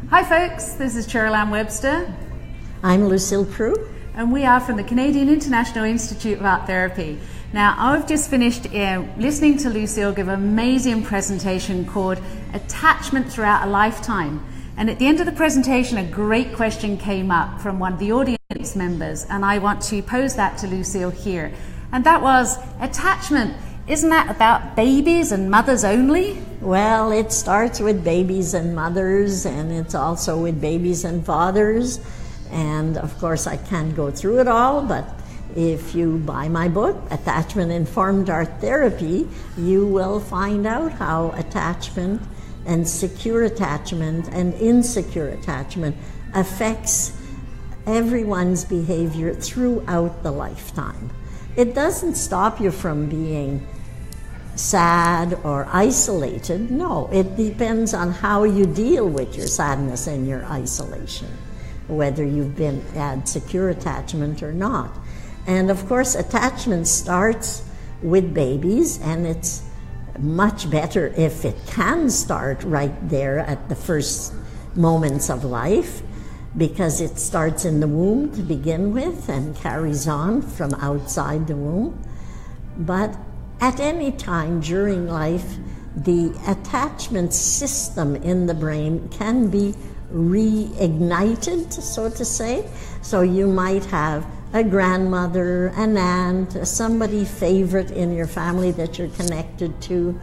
Hi folks, this is Cheryl-Ann Webster. I'm Lucille Proulx. And we are from the Canadian International Institute of Art Therapy. Now, I've just finished listening to Lucille give an amazing presentation called Attachment Throughout a Lifetime. And at the end of the presentation, a great question came up from one of the audience members, and I want to pose that to Lucille here. And that was, attachment, isn't that about babies and mothers only? Well, it starts with babies and mothers, and it's also with babies and fathers. And of course, I can't go through it all, but if you buy my book, Attachment Informed Art Therapy, you will find out how attachment and secure attachment and insecure attachment affects everyone's behavior throughout the lifetime. It doesn't stop you from being sad or isolated. No, it depends on how you deal with your sadness and your isolation, whether you've had secure attachment or not. And of course, attachment starts with babies, and it's much better if it can start right there at the first moments of life, because it starts in the womb to begin with and carries on from outside the womb. But at any time during life, the attachment system in the brain can be reignited, so to say. So you might have a grandmother, an aunt, somebody favorite in your family that you're connected to.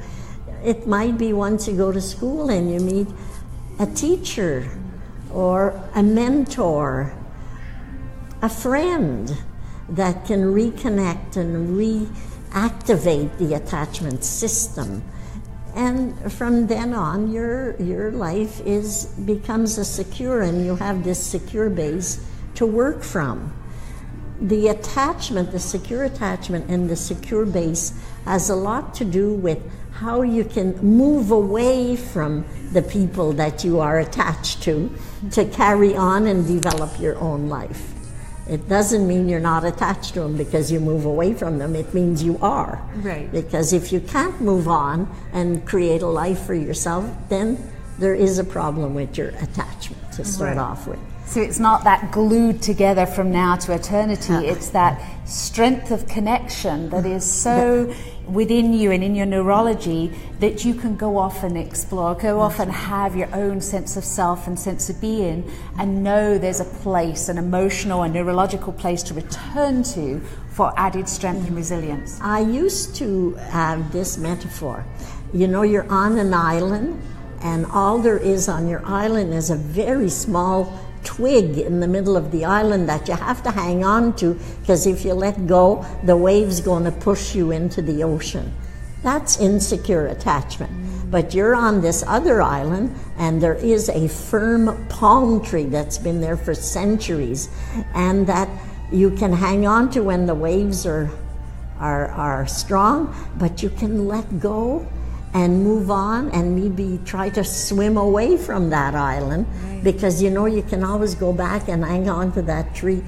It might be once you go to school and you meet a teacher or a mentor, a friend that can reconnect and reactivate the attachment system. And from then on, your life becomes a secure, and you have this secure base to work from. The attachment, the secure attachment and the secure base has a lot to do with how you can move away from the people that you are attached to carry on and develop your own life. It doesn't mean you're not attached to them because you move away from them. It means you are. Right. Because if you can't move on and create a life for yourself, then there is a problem with your attachment to start off with. So it's not that glued together from now to eternity, it's that strength of connection that is so within you and in your neurology that you can go off and explore, go off and have your own sense of self and sense of being, and know there's a place, an emotional and neurological place to return to for added strength and resilience. I used to have this metaphor. You know, you're on an island, and all there is on your island is a very small twig in the middle of the island that you have to hang on to, because if you let go, the wave's going to push you into the ocean. That's insecure attachment. But you're on this other island, and there is a firm palm tree that's been there for centuries, and that you can hang on to when the waves are strong, but you can let go and move on and maybe try to swim away from that island, because you know you can always go back and hang on to that tree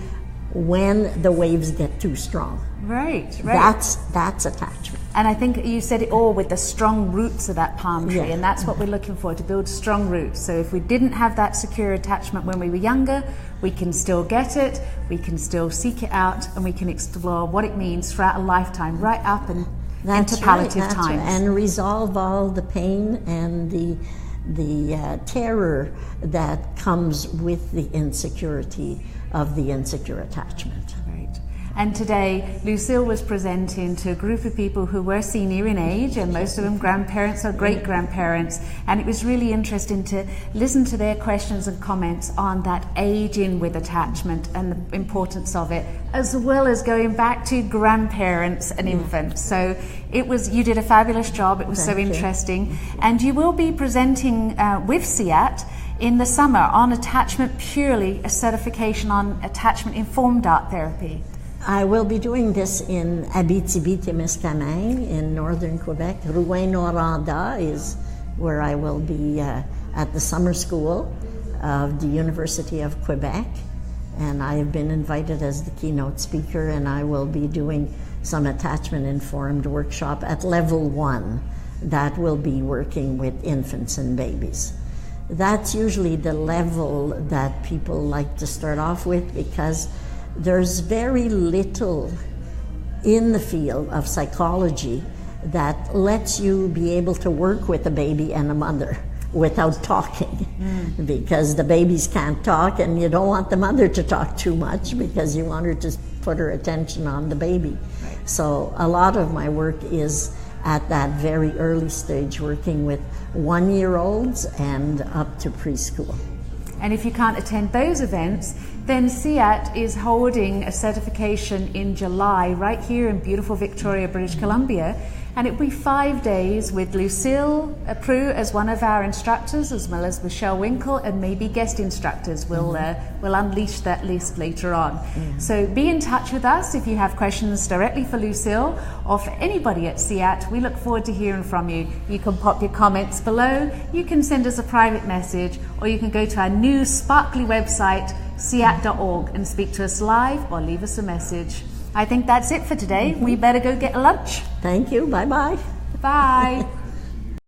when the waves get too strong. Right. That's attachment. And I think you said it all with the strong roots of that palm tree, and that's what we're looking for, to build strong roots. So if we didn't have that secure attachment when we were younger, we can still get it, we can still seek it out, and we can explore what it means throughout a lifetime, right up and into palliative times. Right. And resolve all the pain and the terror that comes with the insecurity of the insecure attachment. Right. And today, Lucille was presenting to a group of people who were senior in age, and most of them grandparents or great-grandparents, and it was really interesting to listen to their questions and comments on that aging with attachment and the importance of it, as well as going back to grandparents and infants. So you did a fabulous job. It was so interesting. And you will be presenting with SIAT in the summer on attachment, purely a certification on attachment-informed art therapy. I will be doing this in Abitibi-Témiscamingue in northern Quebec. Rouyn-Noranda is where I will be at the summer school of the University of Quebec. And I have been invited as the keynote speaker, and I will be doing some attachment-informed workshop at level 1 that will be working with infants and babies. that's usually the level that people like to start off with, because there's very little in the field of psychology that lets you be able to work with a baby and a mother without talking, because the babies can't talk and you don't want the mother to talk too much because you want her to put her attention on the baby. Right. So a lot of my work is at that very early stage, working with 1-year-olds and up to preschool. And if you can't attend those events, then CIAT is holding a certification in July right here in beautiful Victoria, British Columbia. And it'll be 5 days with Lucille Proulx as one of our instructors, as well as Michelle Winkle, and maybe guest instructors. We'll unleash that list later on. So be in touch with us if you have questions directly for Lucille or for anybody at CIAT. We look forward to hearing from you. You can pop your comments below, you can send us a private message, or you can go to our new sparkly website, ciat.org, and speak to us live or leave us a message. I think that's it for today. We better go get lunch. Thank you. Bye-bye. Bye.